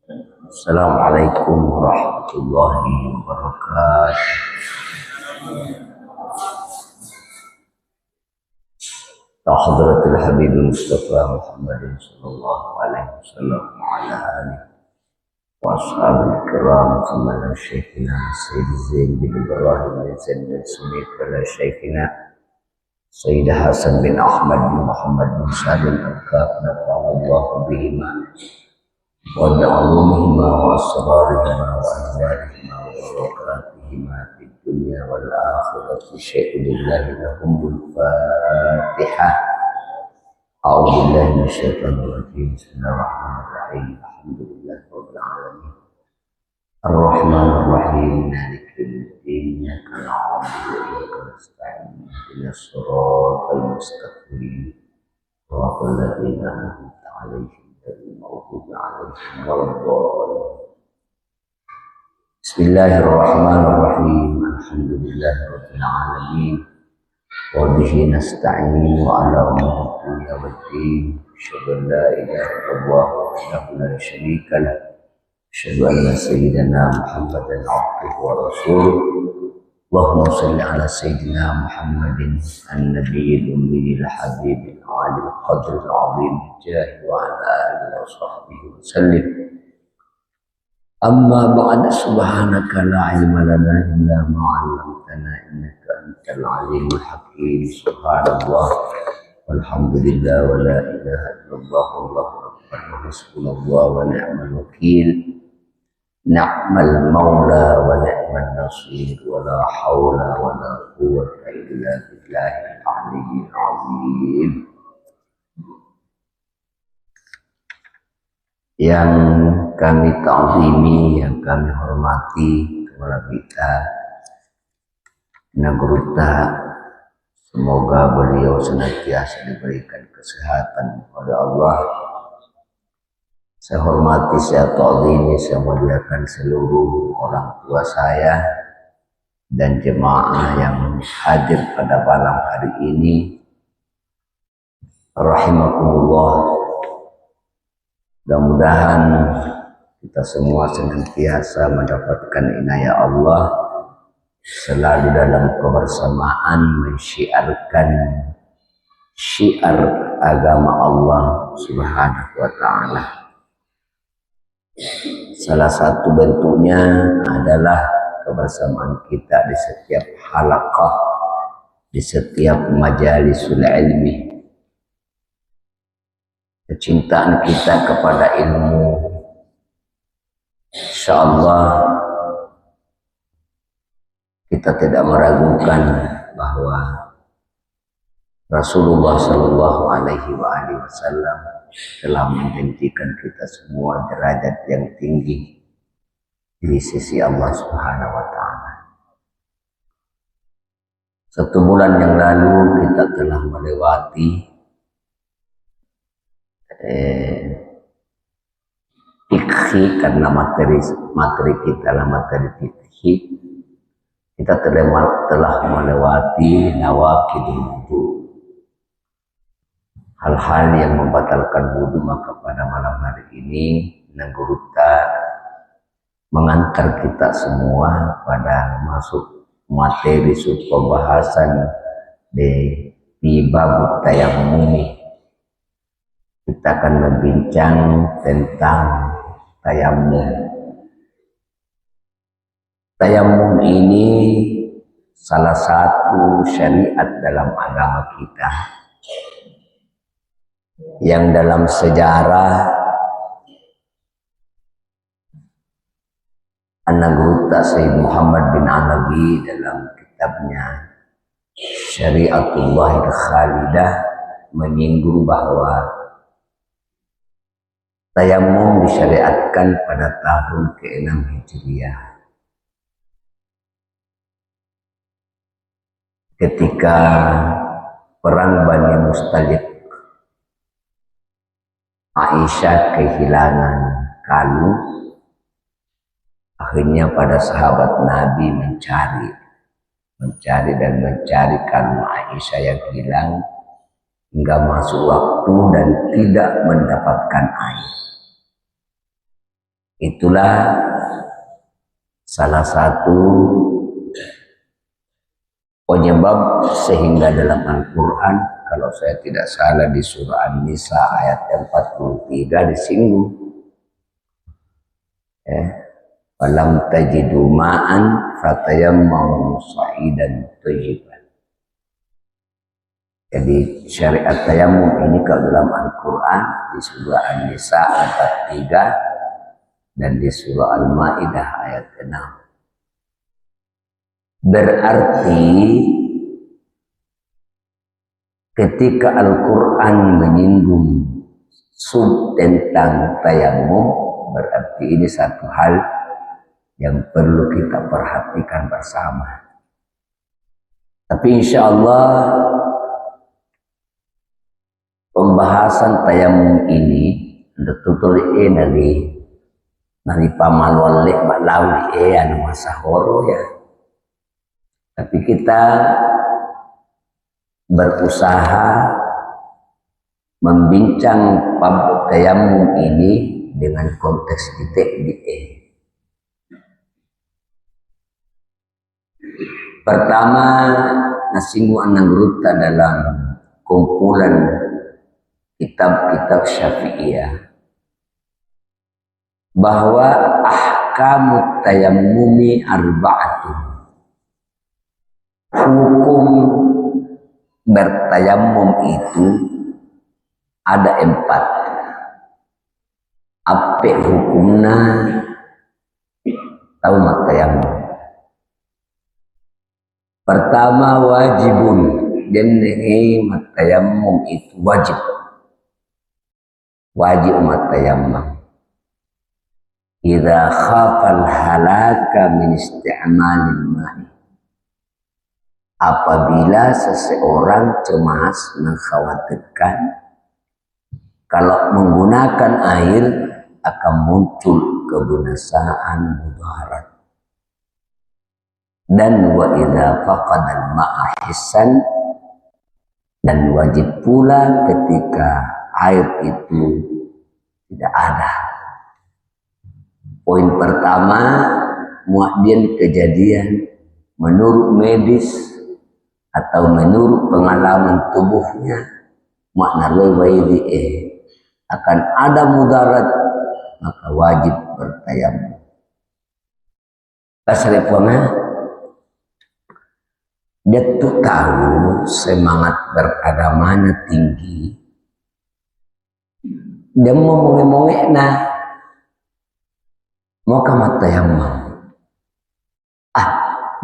Assalamualaikum warahmatullahi wabarakatuh. Hadratul Habib Mustafa Muhammadin sallallahu alaihi wasallam wa ala alihi wa ashabil kiram kama syekhina Sayyid Zain bin Ibrahim bin Zain bin Sumit wa syekhina Sayyid Hasan bin Ahmad bin Muhammad bin Salim al-Kaf nafa'allahu bihima وبعلومهما وأسرارهما وأنوارهما وبركاتهما في الدنيا والآخرة شيء لله لهم الفاتحة. أعوذ بالله من الشيطان الرجيم بسم الله الرحمن الرحيم الحمد لله رب العالمين الرحمن الرحيم مالك يوم الدين إياك نعبد وإياك نستعين اهدنا الصراط المستقيم صراط الذين أنعمت عليهم المغضوب عليهم ولا الضالين. Bismillahirrahmanirrahim. Alhamdulillah rabbil alamin. Wa bihi nasta'in wa ala umuri dunya waddin. Asyhadu an la ilaha illallah wahdahu la syarika lah. Asyhadu anna sayyidana Muhammadan abduhu wa rasuluh. Allahumma shalli ala sayyidina Muhammadin an-nabiyil ummiyil habibil alil qadril azim jahi wa ala alihi wa sahbihi wa sallim. Amma ba'da, subhanaka la ilma lana illa ma 'allamtana innaka antal alimul hakim. Subhanallah walhamdulillah wa la ilaha illallah wallahu akbar wa hasbunallah wa ni'mal wakil. Ni'mal maula wa ni'mal nasir wa la hawla wa la quwwata illa billahil aliyyil azim. Yang kami ta'zimi, yang kami hormati kepada kita Naguruta, semoga beliau senantiasa diberikan kesehatan oleh Allah. Saya hormati, saya ta'zimi, saya muliakan seluruh orang tua saya dan jemaah yang hadir pada malam hari ini. Rahimakumullah. Mudah-mudahan kita semua senantiasa mendapatkan inayah Allah, selalu dalam kebersamaan mensyiarkan syiar agama Allah Subhanahu wa ta'ala. Salah satu bentuknya adalah kebersamaan kita di setiap halaqah, di setiap majalisul ilmi. Kecintaan kita kepada ilmu, insyaallah kita tidak meragukan bahwa Rasulullah Shallallahu Alaihi Wasallam telah menjanjikan kita semua derajat yang tinggi di sisi Allah Subhanahu Wa Taala. 1 bulan yang lalu kita telah melewati fikih, karena materi kita adalah materi fikih. Kita telah melewati nawaqidul wudu, hal-hal yang membatalkan wudu. Maka pada malam hari ini Naguruta mengantar kita semua pada masuk materi pembahasan di bab tayammum. Kita akan berbincang tentang tayammum. Tayammum ini salah satu syariat dalam agama kita yang dalam sejarah An-Naguruta Sayyid Muhammad bin Alawi dalam kitabnya Syariatullahil Khalidah menyinggung bahwa tayammum disyariatkan pada tahun ke-6 Hijriah. Ketika perang Bani Mustalik, Aisyah kehilangan kalung. Akhirnya pada sahabat Nabi mencari kalung Aisyah yang hilang hingga masuk waktu dan tidak mendapatkan air. Itulah salah satu penyebab sehingga dalam Al-Quran, kalau saya tidak salah di surah An-Nisa ayat 43 disinggung, falam tajidu ma'an fatayammamu sa'idan thayyiban. Jadi syariat tayamum ini kalau dalam Al-Quran di surah An-Nisa ayat 3 dan di surah Al-Ma'idah ayat 6. Berarti ketika Al-Quran menyinggung sub tentang tayamum, berarti ini satu hal yang perlu kita perhatikan bersama. Tapi insya Allah pembahasan tayamum ini betul dari pamalwal lek lawi anu masahoro ya. Tapi kita berusaha membincang bab tayamum ini dengan konteks titik di Pertama, nasinggu anang ruta dalam kumpulan kitab-kitab Syafi'iyah bahwa ahkamut tayammumi arba'atun. Hukum bertayamum itu ada 4. Apa hukumna tahu tayamum? Pertama, wajibun, dan tayamum itu wajib. Wajib tayamum. Idza khafal halaka min isti'malil ma'i. Apabila seseorang cemas mengkhawatirkan kalau menggunakan air akan muncul kebinasaan mudarat. Dan wa idza faqada al-ma'a hissan, dan wajib pula ketika air itu tidak ada. Poin pertama, muadian kejadian menurut medis atau menurut pengalaman tubuhnya makna waidi akan ada mudarat, maka wajib bertayamum. Pasrepona dia tuh tahu semangat beragamanya tinggi. Dia mau monge-monge mau kamat tayamum.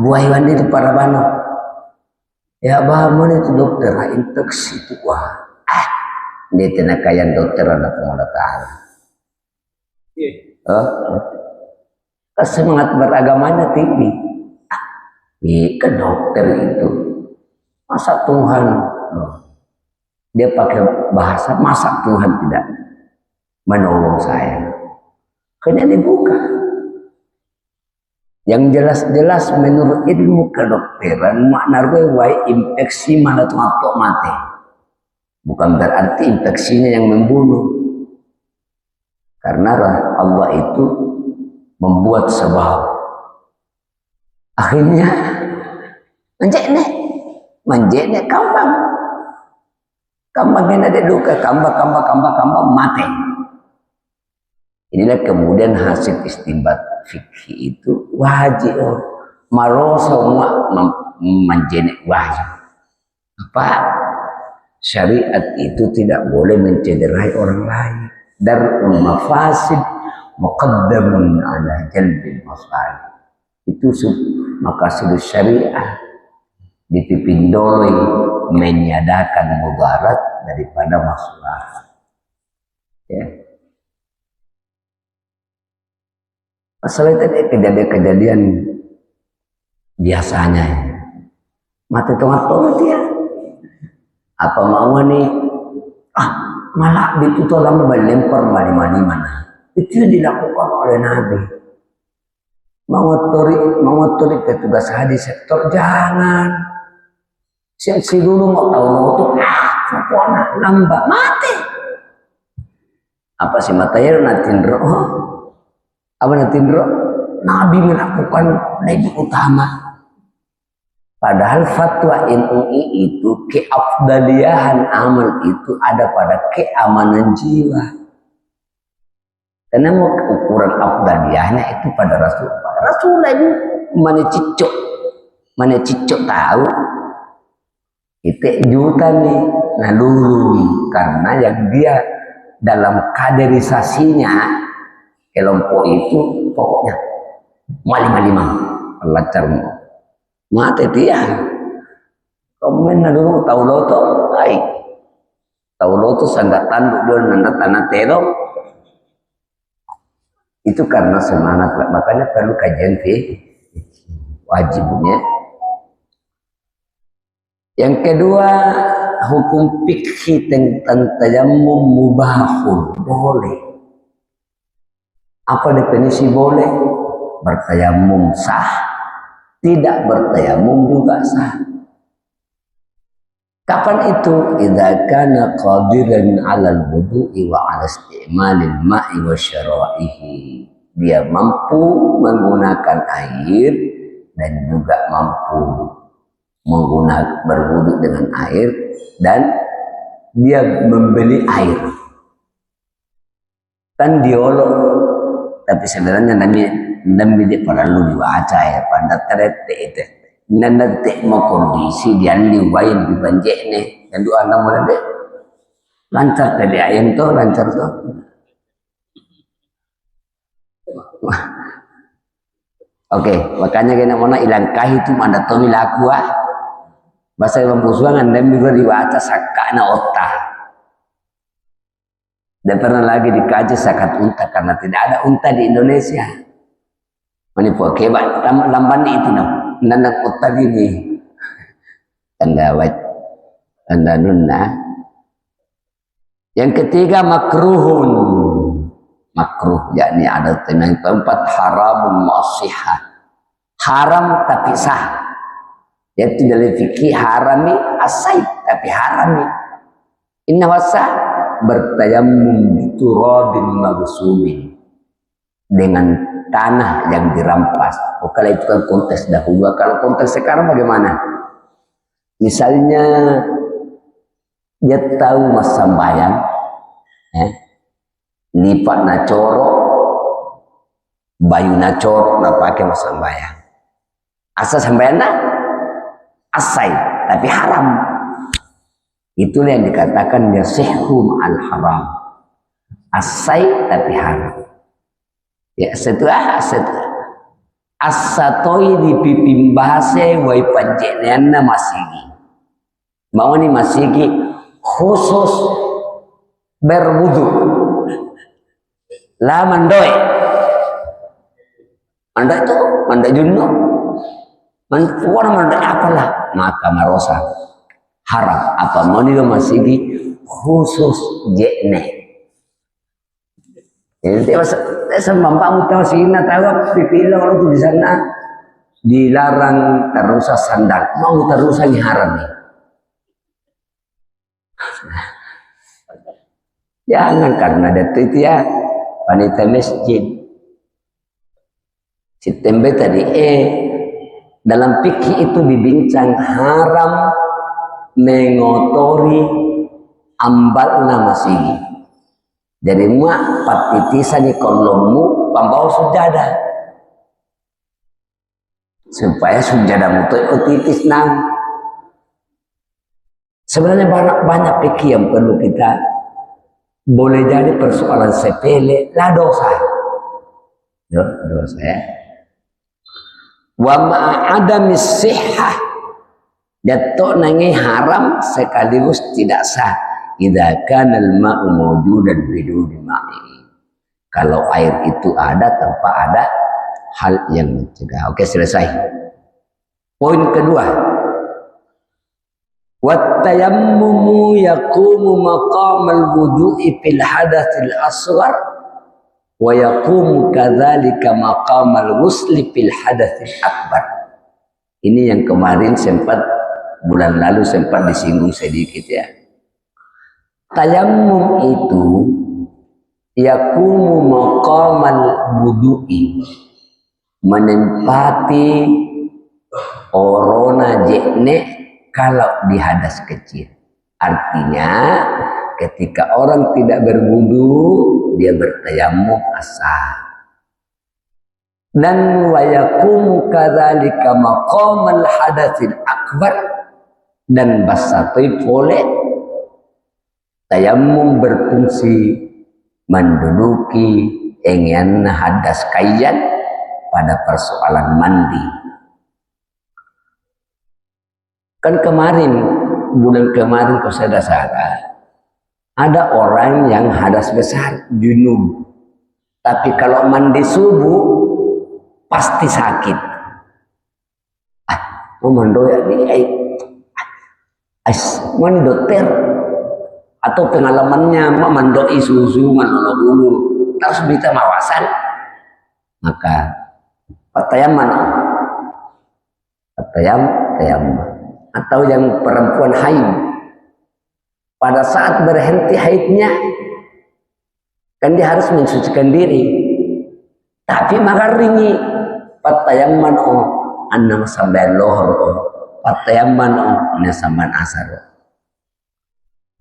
Buah hewan itu para bano. Ya bahamun itu dokter infeksi itu wah. Dia tenakayan dokter anak pengetahuan. Semangat beragamanya tinggi. Ke dokter itu masa Tuhan dia pakai bahasa masa Tuhan tidak menolong saya, kena dibuka yang jelas-jelas menurut ilmu kedokteran makna rewai infeksi malah tuh mati, bukan berarti infeksinya yang membunuh, karena Allah itu membuat sebab. Akhirnya menjekne kambangnya ada duka, kambang mati. Inilah kemudian hasil istinbat fikih itu wajib marosa menjekne wajib. Apa syariat itu tidak boleh mencederai orang lain. Darul mafasid muqaddamun ala jalbil masalih. Itu maqasid syariah dipimpin doi menyadakan mudarat daripada maslahat. Ya. Masalah tadi kejadian biasanya mati tengah-tengah dia apa mau nih malah ditutup lama melempar mana itu yang dilakukan oleh Nabi. Mengotori petugas hadis sektor jangan si dulu mau tahu tuh anak lambat mati apa sih matanya nanti roh Apa nanti bro? Nabi melakukan lebih utama. Padahal fatwa MUI itu keafdaliahan amal itu ada pada keamanan jiwa. Karena ukuran afdaliyahnya itu pada Rasul. Rasul lagi mana cicok tahu. Itu juta nih. Nah dulu karena yang dia dalam kaderisasinya kelompok itu pokoknya lima pelajar mati dia komen dulu tahu loto baik tahu loto sangat tanduk dan nanda tanah terong itu karena semangat makanya perlu kajian wajibnya. Yang kedua hukum fikih tentang tayammum mubahun boleh. Apa definisi boleh? Bertayamum sah, tidak bertayamum juga sah. Kapan itu? Idza kana qadiran 'alal wudu'i wa 'ala isti'malil ma'i wa syara'ihi. Dia mampu menggunakan air dan juga mampu menggunakan berwudu dengan air dan dia membeli air. Kan diolok tapi sebenarnya Nabi dia perlu dibaca ya pada terete itu nanti mau kondisi dia liwain di banjek nih dan doa nama deh lancar tadi ayam tuh lancar tuh oke makanya kena mana ilangkah itu mana tomi laku bahasa Imam Buswangan dan juga dibaca sakana otak. Dan pernah lagi dikaji sakat unta karena tidak ada unta di Indonesia. Manipu kebat lamban itu nandak unta ini. Anda nunna. Yang ketiga makruhun. Makruh yakni ada yang keempat haramun ma'sihah. Haram tapi sah. Yaitu dalam fikih harami asai tapi harami. Inna wasa bertayamum biturabin maghsubin dengan tanah yang dirampas. Oh, kalau itu kan konteks dahulu. Kalau konteks sekarang bagaimana? Misalnya dia tahu mas sambayang, lipat nacoro, bayu nacoro, nak pakai mas sambayang. Asal sambayang nak asai tapi haram. Itulah yang dikatakan yasihhum al haram. Asai tapi haram. Ya setelah asatoi di pipim bahasa wai panjenengan masigi. Mau ni masigi khusus berwudu. La mandoi. Mandoi itu mandoi junno. Mandoi apalah maka marosa. Haram apa mau dia masih khusus jene. Jadi sama bapak tahu sih tahu pipila kalau tuh di sana dilarang terusan sandal mau terusan haram nih. Jangan karena ada itu ya panitia masjid. Si tembe tadi dalam fikih itu dibincang haram mengotori ambal nama sini. Jadi muak patitisan kolommu pambawa sujadah supaya sujadamu itu otitis nang. Sebenarnya banyak fikih yang perlu kita boleh jadi persoalan sepele lah dosa. Dosa ya. Wa ma'adamis sihhah datuk nangi haram sekaligus tidak sah idza kana al-ma'u mawjudan biduni ma'i. Kalau air itu ada tanpa ada hal yang mencegah. Oke, selesai. Poin kedua. Wat tayammumu yaqumu maqamal wudu'i fil hadatsil asghar wa yaqumu kadzalika maqamal ghusli fil hadatsil akbar. Ini yang kemarin sempat bulan lalu sempat disinggung sedikit ya. Tayammum itu yakumu maqamal wudu'i, menempati orona jekne kalau di hadas kecil. Artinya ketika orang tidak berwudu dia bertayamum asal. Dan wayakumu kadzalika maqamal hadatsil akbar, dan basatoi boleh tayamum berfungsi menduduki ingin hadas kayan pada persoalan mandi. Kan kemarin, bulan kemarin kau sadar ada orang yang hadas besar junub, tapi kalau mandi subuh pasti sakit. Mandoya di mandi dokter atau pengalamannya mandoi susu manolog dulu terus bisa mawasan, maka patayam atau yang perempuan haid pada saat berhenti haidnya kan dia harus mensucikan diri, tapi maka ringi patayam annam sampai lohor patayam anna sampai asar.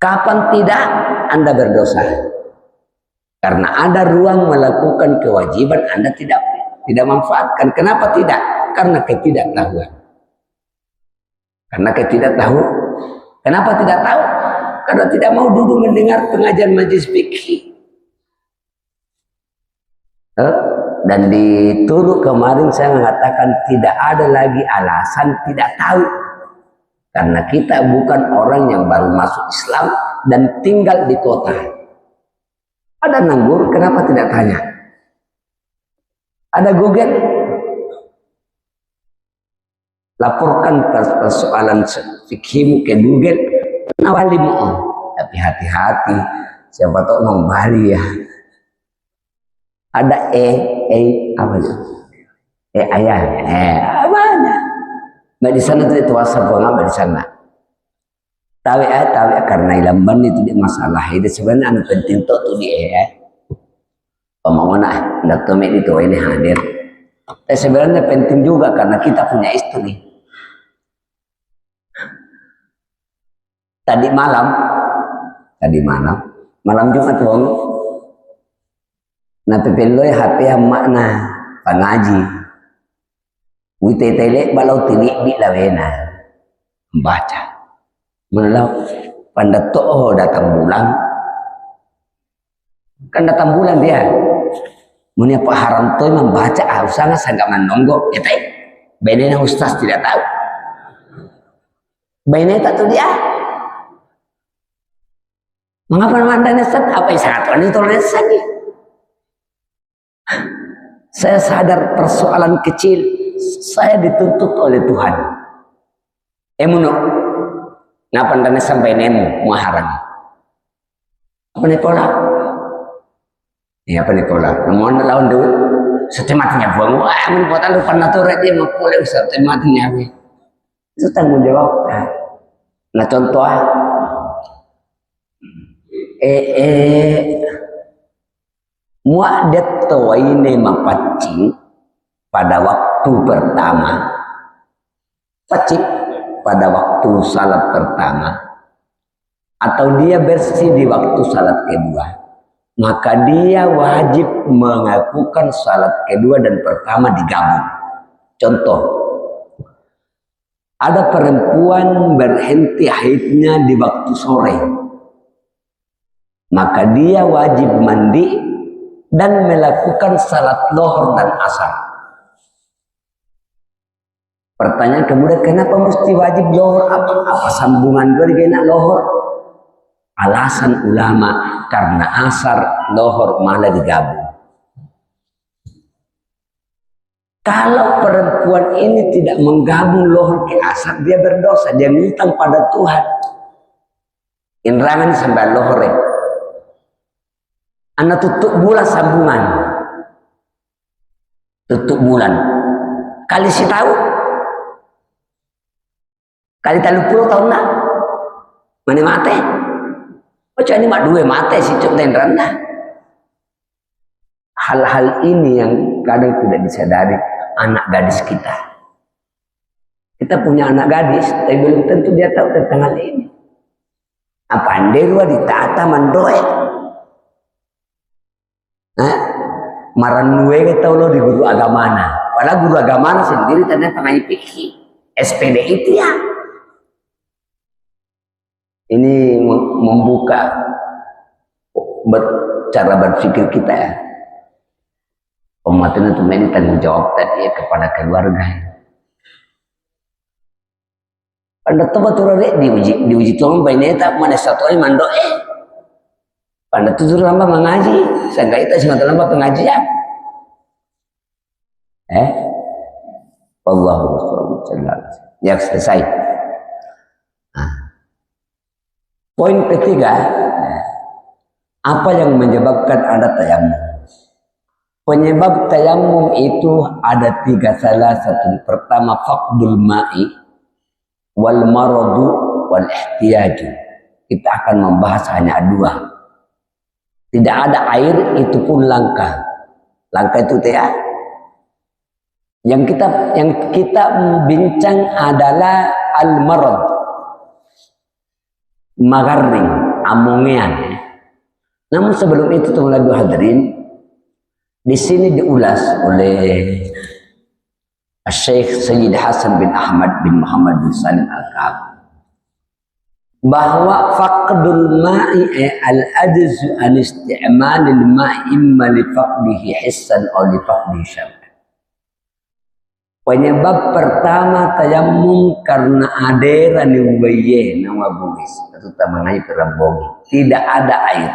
Kapan tidak Anda berdosa? Karena ada ruang melakukan kewajiban Anda tidak manfaatkan. Kenapa tidak? Karena ketidaktahuan. Kenapa tidak tahu? Karena tidak mau dulu mendengar pengajian majelis fikih. Dan di Turuk kemarin saya mengatakan tidak ada lagi alasan tidak tahu. Karena kita bukan orang yang baru masuk Islam dan tinggal di kota. Ada nganggur, kenapa tidak tanya? Ada Google. Laporkan persoalan fikihmu ke Google. Nawalimu. Tapi hati-hati, siapa tahu membali ya. Ada apa itu? Ayah. Banyak. Nggak di sana itu WhatsApp nggak di sana. Tahu karena ilamban itu di masalah itu sebenarnya anu penting tuh dia. Pembangunan ndak temen itu ini hadir. Tapi sebenarnya penting juga karena kita punya istri. Tadi malam Jumat wong. Nah pepeloy HP makna pengaji. Witetele balau tilik di lawena membaca menelau pandato datang bulan kan datang bulan dia munia Pak Haranto membaca usahanya sangat menonggok ya teh benena ustaz tidak tahu benena tak tahu dia mengapa mandanya set apa yang sangat wanita lagi. Saya sadar persoalan kecil saya dituntut oleh Tuhan. Emuno, ngapa ndane sampai nemu muharang? Apa nih pola? Iya apa nih pola? Namun lawan dulu, setematinya buang. Wah, buat lu panature dia mau boleh setematinya we. Itu tanggung jawab. Nah contoh, muadet tawaine mapacing pada waktu pertama pacik pada waktu salat pertama atau dia bersih di waktu salat kedua, maka dia wajib melakukan salat kedua dan pertama digabung. Contoh, ada perempuan berhenti haidnya di waktu sore, maka dia wajib mandi dan melakukan salat lohor dan asar. Pertanyaan kemudian, kenapa mesti wajib lohor? Apa sambungan dua dengan lohor? Alasan ulama, karena asar lohor malah digabung. Kalau perempuan ini tidak menggabung lohor ke asar, dia berdosa, dia ngutang pada Tuhan. Inrangan sampai lohor ya. Anda tutup bulan sambungan. Tutup bulan. Kali si tahu. Kali 30 tahun nak. Mana mate? Oh, ini mak dua mate si cuk dan rendah. hal-hal ini yang kadang tidak disadari anak gadis kita. Kita punya anak gadis, tapi belum tentu dia tahu tentang hal ini. Apa ande dua ditata mandoe? Maran nuwe tahu lo di guru agama na. Padahal guru agama sendiri tanya pengaji fikih, SPD itu ya. Ini membuka cara berpikir kita ya. Umatnya itu ini tanggung jawab tadi ya kepada keluarga. Pada tempat turun diuji Tuhan baiknya tak mana satu ini mando pada tujuh lama mengaji, sehingga itu semata lama pengajian. Allahu Akbar. Ya selesai. Poin ketiga, apa yang menyebabkan ada tayamum? Penyebab tayamum itu ada tiga salah satu. Pertama, faqdul ma'i wal maradu wal ihtiyaju. Kita akan membahas hanya dua. Tidak ada air, itu pun langka. Langka itu ya. Yang kita bincang adalah al-marad, magaring, amongean. Namun sebelum itu teman-teman hadirin, di sini diulas oleh Syekh Sayyid Hasan bin Ahmad bin Muhammad bin Salim Al-Ka'ab bahwa faqdul ma'i al-ajzu an isti'malil ma'i imma li faqdihi hissan aw li faqdihi syar'an. Penyebab pertama tayamum karena adera niwaye nama bugis atau tamangai perambongi. Tidak ada air.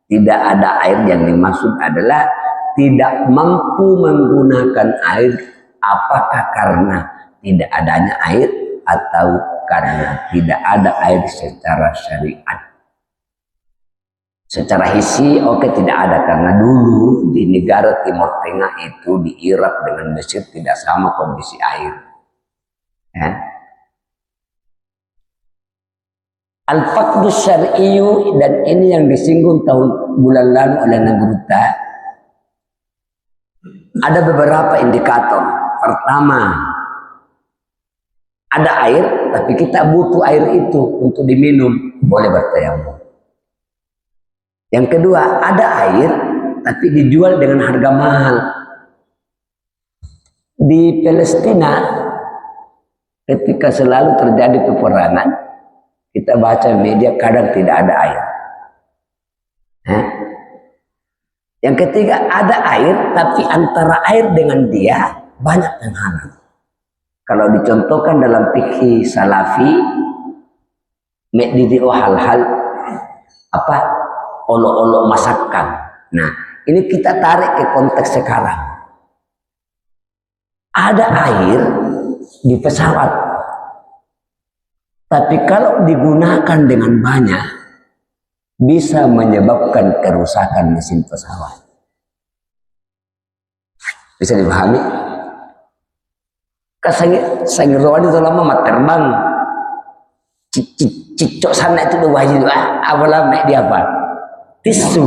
Tidak ada air yang dimaksud adalah tidak mampu menggunakan air, apakah karena tidak adanya air atau karena tidak ada air secara syariat. Secara hisi tidak ada, karena dulu di negara Timur Tengah itu di Irak dengan Mesir tidak sama kondisi air. Al-faqdu syar'iyyu, dan ini yang disinggung bulan lalu oleh Nagruta. Ada beberapa indikator. Pertama, ada air tapi kita butuh air itu untuk diminum, boleh bertayamum. Yang kedua, ada air tapi dijual dengan harga mahal. Di Palestina ketika selalu terjadi peperangan, kita baca media kadang tidak ada air. Yang ketiga, ada air tapi antara air dengan dia banyak penghalang. Kalau dicontohkan dalam fikih salafi, medidi hal-hal olok-olok masakan. Nah, ini kita tarik ke konteks sekarang. Ada air di pesawat, tapi kalau digunakan dengan banyak bisa menyebabkan kerusakan mesin pesawat. Bisa dipahami? Sangiruan itu lama terbang, cicok sana itu dua wajib apalah naik dia apa? Tisu.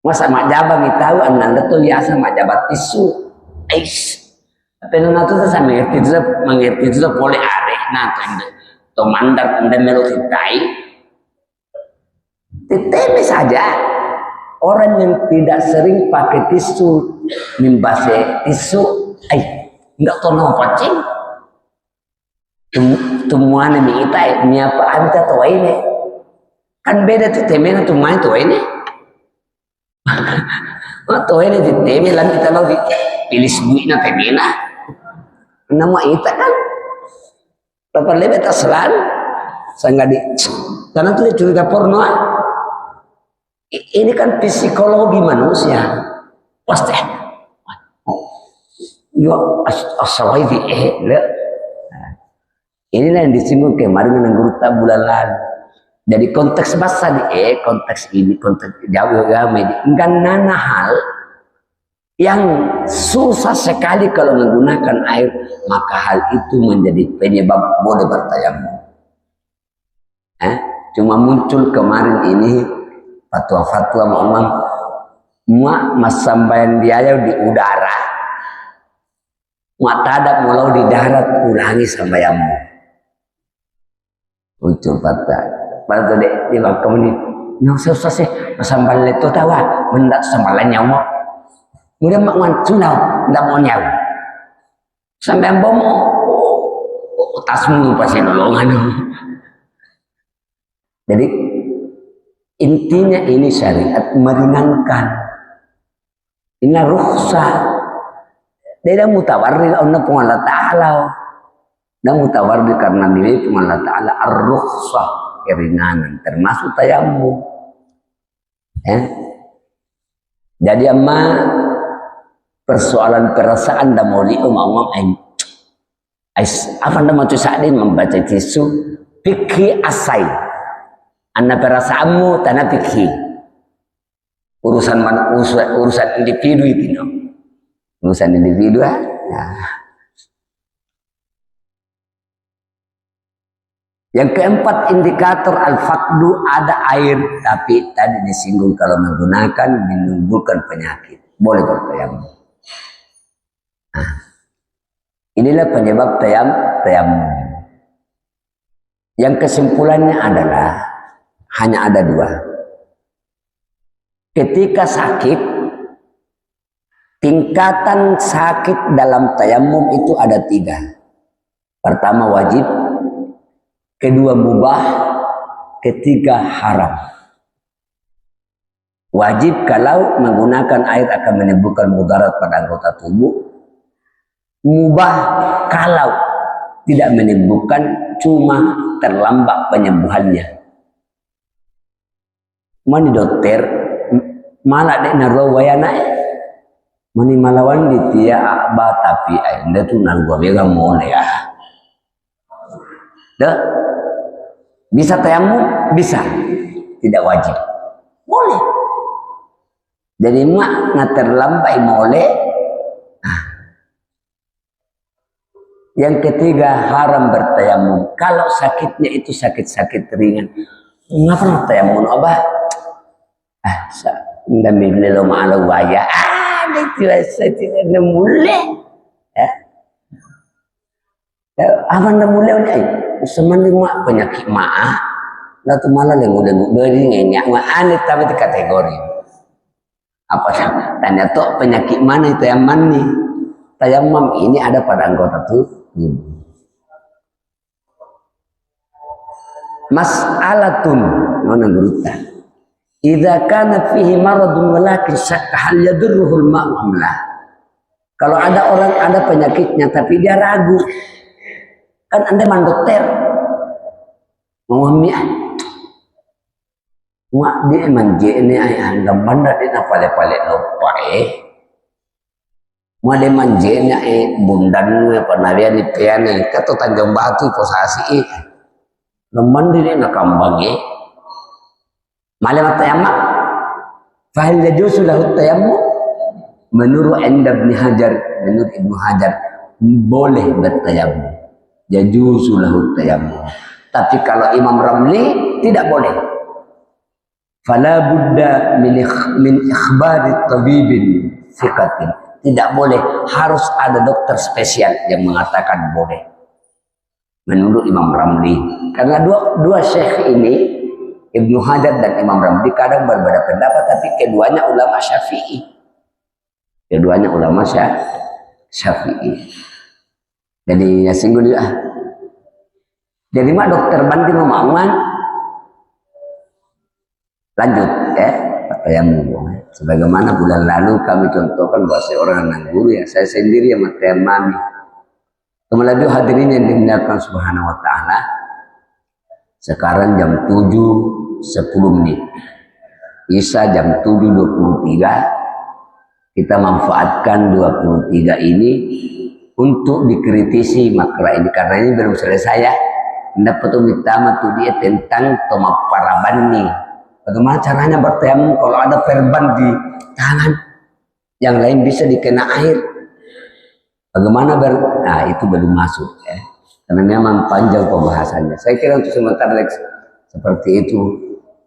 Masa mak jabang tahu anda tuh biasa mak jabat tisu. Tapi nana tuh saya mengerti itu boleh are. Nah tuh mandar anda melodi tai. Titip saja. Orang yang tidak sering pakai tisu, membasuh tisu, enggak tahu nama pacing. Temuan ini kita, ini apa anda tahu ini? Kan beda tuh temenya tuh main tuh ini. Tuh ini di temenya lalu kita lalu pilih sebuahnya temena. Nama kita kan, dapat lebih terselan, sangat di, karena tuh curiga porno. Ini kan psikologi manusia, pasti. Yo asal ini inilah yang disinggung kemarin dengan guru bulan lalu. Jadi konteks bahasa konteks ini konteks jauh ya media. Enggak nana hal yang susah sekali kalau menggunakan air, maka hal itu menjadi penyebab boleh bertayamum. Cuma muncul kemarin ini fatwa-fatwa mas sambayan dia di udara, tadap mulau di darat, ulangi sambayanmu. Ucul patah. Pada tu di waktu ini, nggak usah sih, sambal itu tawa, mendak sambalan nyawa. Mudah mak sunau, ndak mau nyawa. Sampai bomo, tasmu pasti nolongan. Jadi intinya ini syariat meringankan. Ini rukhsah. Dia mutawarrid Allah Allah Ta'ala. Dan mutawarrid karena milik Allah Ta'ala ar-rukhsah, keringanan termasuk tayammum. Jadi amma persoalan perasaan dan mau diomong apa nama tu saatnya membaca tisu fikih asai. Anda perasaanmu tanah fikih. Urusan individu itu, no? Urusan individu. Nah. Yang keempat, indikator al-faqdu, ada air, tapi tadi disinggung kalau menggunakan menimbulkan penyakit, boleh bertayamum. Nah, inilah penyebab tayamum. Yang kesimpulannya adalah hanya ada dua. Ketika sakit, tingkatan sakit dalam tayamum itu ada tiga. Pertama wajib, kedua mubah, ketiga haram. Wajib kalau menggunakan air akan menimbulkan mudarat pada anggota tubuh. Mubah kalau tidak menimbulkan, cuma terlambat penyembuhannya. Mani dokter malah dek naruh wayana mani malawan di tia akba tapi anda tu nanggu bega mole ya. Dah bisa tayamum, bisa, tidak wajib, boleh. Jadi mak nggak terlambat boleh. Yang ketiga haram bertayamum. Kalau sakitnya itu sakit-sakit ringan, ngapa tayamum abah? Dami beliau malu waya. Itu tidak boleh. Apa ndak boleh ni? Semen mak penyakit maah. Lah tu malah lengu-lengu dari nyenyak mak aneh tapi kategori. Apa tanya tu penyakit mana itu yang mana? Tayamum ini ada pada anggota tubuh. Mas'alatun mana gurutan. Idza kana fihi maradun walakin syakka hal yadurruhul ma'u amla. Kalau ada orang ada penyakitnya tapi dia ragu. Kan Anda man dokter. Ngomong mak dia manje ini ayah gambar dia na pale-pale lupa Mau dia manje nya bundan apa nabian ni piane kato Tanjung Batu posasi leman dia na kambang malam tayammum fahil yajuzu lahu tayammum menurut Ibnu Hajar boleh bertayammum yajuzu lahu tayammum tapi kalau Imam Ramli tidak boleh fala budda min ikhbari tabibin thiqatin tidak boleh harus ada dokter spesial yang mengatakan boleh menurut Imam Ramli karena dua syekh ini Ibnu Hajar dan Imam Ramli kadang berbeda pendapat tapi keduanya ulama Syafi'i. Jadi ya singgung dia. Jadi mak dokter banding ngomongan lanjut tayamum. Sebagaimana bulan lalu kami contohkan bahwa seorang anak guru ya saya sendiri yang mami. Kemudian hadirin yang dimuliakan Subhanahu wa taala. Sekarang jam 7.10 menit. Isya jam 7.23. Kita manfaatkan 23 ini untuk dikritisi makra ini karena ini belum selesai ya. Dapat utama tuh dia tentang toma parabani. Bagaimana caranya bertayamum kalau ada perban di tangan, yang lain bisa dikena air. Bagaimana nah itu belum masuk ya. Karena memang panjang pembahasannya. Saya kira untuk sementara seperti itu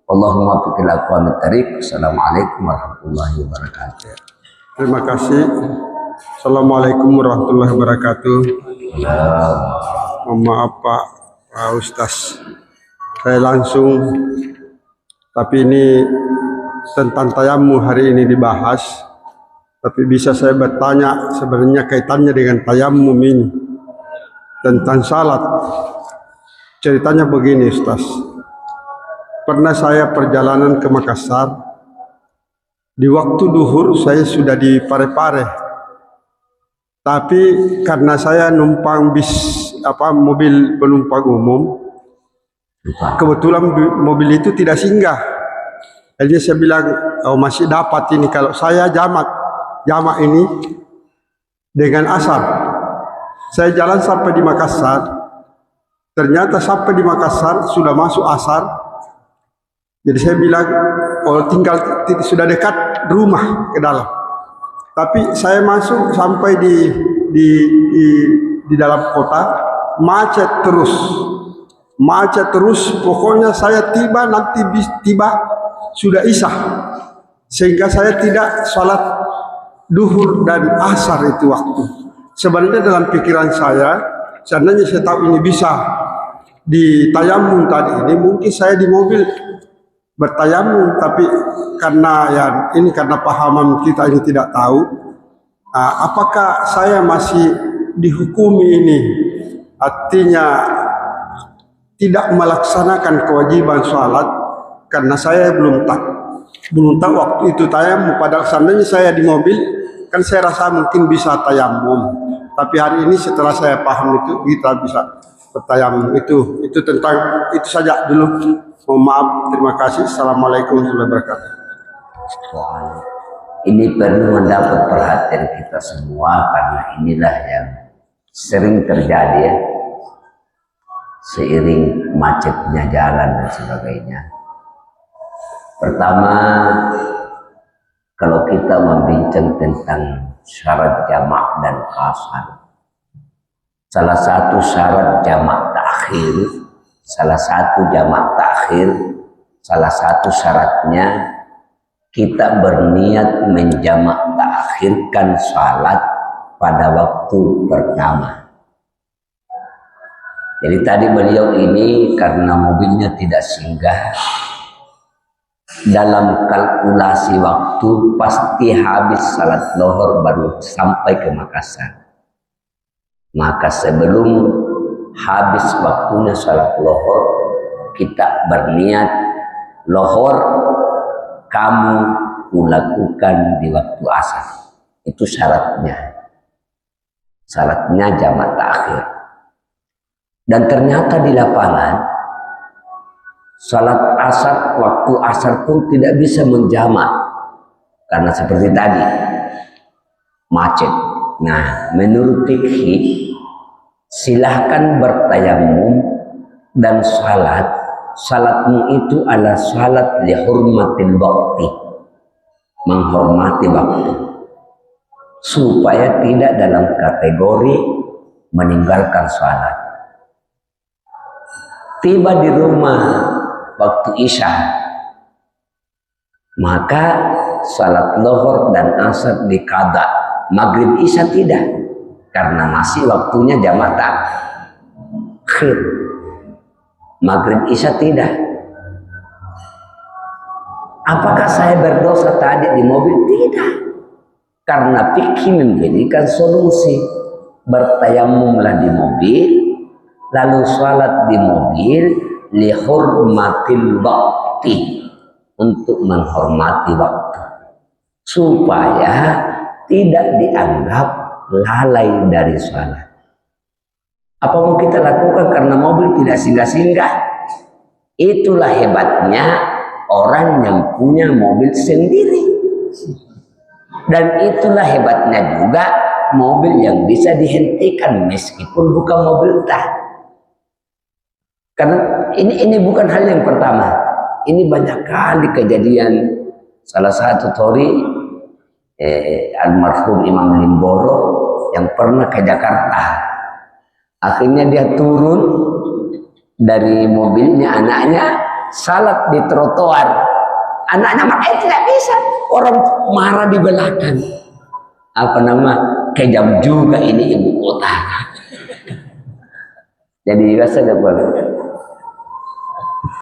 Allahumma fikil aqwamit thariq. Assalamualaikum warahmatullahi wabarakatuh. Terima kasih. Assalamualaikum warahmatullahi wabarakatuh. Mohon maaf Pak Ustaz, saya langsung, tapi ini tentang tayammum hari ini dibahas, tapi bisa saya bertanya sebenarnya kaitannya dengan tayammum ini tentang salat. Ceritanya begini Ustaz, pernah saya perjalanan ke Makassar, di waktu duhur saya sudah di Parepare, tapi karena saya numpang mobil penumpang umum, kebetulan mobil itu tidak singgah. Jadi saya bilang, oh masih dapat ini kalau saya jamak ini dengan asar. Saya jalan sampai di Makassar, ternyata sampai di Makassar sudah masuk asar. Jadi saya bilang, oh tinggal sudah dekat rumah ke dalam. Tapi saya masuk sampai di dalam kota, macet terus. Pokoknya saya tiba sudah isya, sehingga saya tidak sholat duhur dan asar itu waktu. Sebenarnya dalam pikiran saya, seandainya saya tahu ini bisa di tayamum tadi ini, mungkin saya di mobil bertayamum, tapi karena pahaman kita ini tidak tahu, apakah saya masih dihukumi ini, artinya tidak melaksanakan kewajiban sholat karena saya belum tahu waktu itu tayamum. Padahal seandainya saya di mobil, kan saya rasa mungkin bisa tayamum, tapi hari ini setelah saya paham itu kita bisa bertayamum. Itu tentang itu saja dulu. Mohon maaf, terima kasih. Assalamualaikum warahmatullahi wabarakatuh. Ini perlu mendapat perhatian kita semua, karena inilah yang sering terjadi ya, seiring macetnya jalan dan sebagainya. Pertama, kalau kita membincang tentang syarat jamak dan qasar, salah satu syarat jamak takhir, salah satu syaratnya kita berniat menjamak takhirkan salat pada waktu pertama. Jadi tadi beliau ini karena mobilnya tidak singgah, dalam kalkulasi waktu pasti habis salat lohor baru sampai ke Makassar. Maka sebelum habis waktunya salat lohor, kita berniat lohor kamu lakukan di waktu asar. Itu syaratnya jamak takhir. Dan ternyata di lapangan salat asar, waktu asar pun tidak bisa menjamak karena seperti tadi macet. Nah, menurut fikih silahkan bertayamum dan salatmu itu adalah salat lihurmatil waqti, menghormati waktu, supaya tidak dalam kategori meninggalkan salat. Tiba di rumah waktu isya, maka salat lohor dan asar dikada, maghrib isya tidak, karena masih waktunya jamak takhir. Maghrib isya tidak. Apakah saya berdosa tadi di mobil? Tidak, karena fikih memberikan solusi. Bertayamumlah di mobil, lalu salat di mobil lihurmatil waqti, untuk menghormati waktu, supaya tidak dianggap lalai dari salat. Apa mau kita lakukan karena mobil tidak singgah-singgah? Itulah hebatnya orang yang punya mobil sendiri, dan itulah hebatnya juga mobil yang bisa dihentikan meskipun bukan mobil tah. Karena ini bukan hal yang pertama, ini banyak kali kejadian. Salah satu tori almarhum Imam Limboro yang pernah ke Jakarta, akhirnya dia turun dari mobilnya anaknya salat di trotoar, anaknya makanya tidak bisa, orang marah di belakang. Apa nama, kejam juga ini ibu kota. Jadi biasa boleh.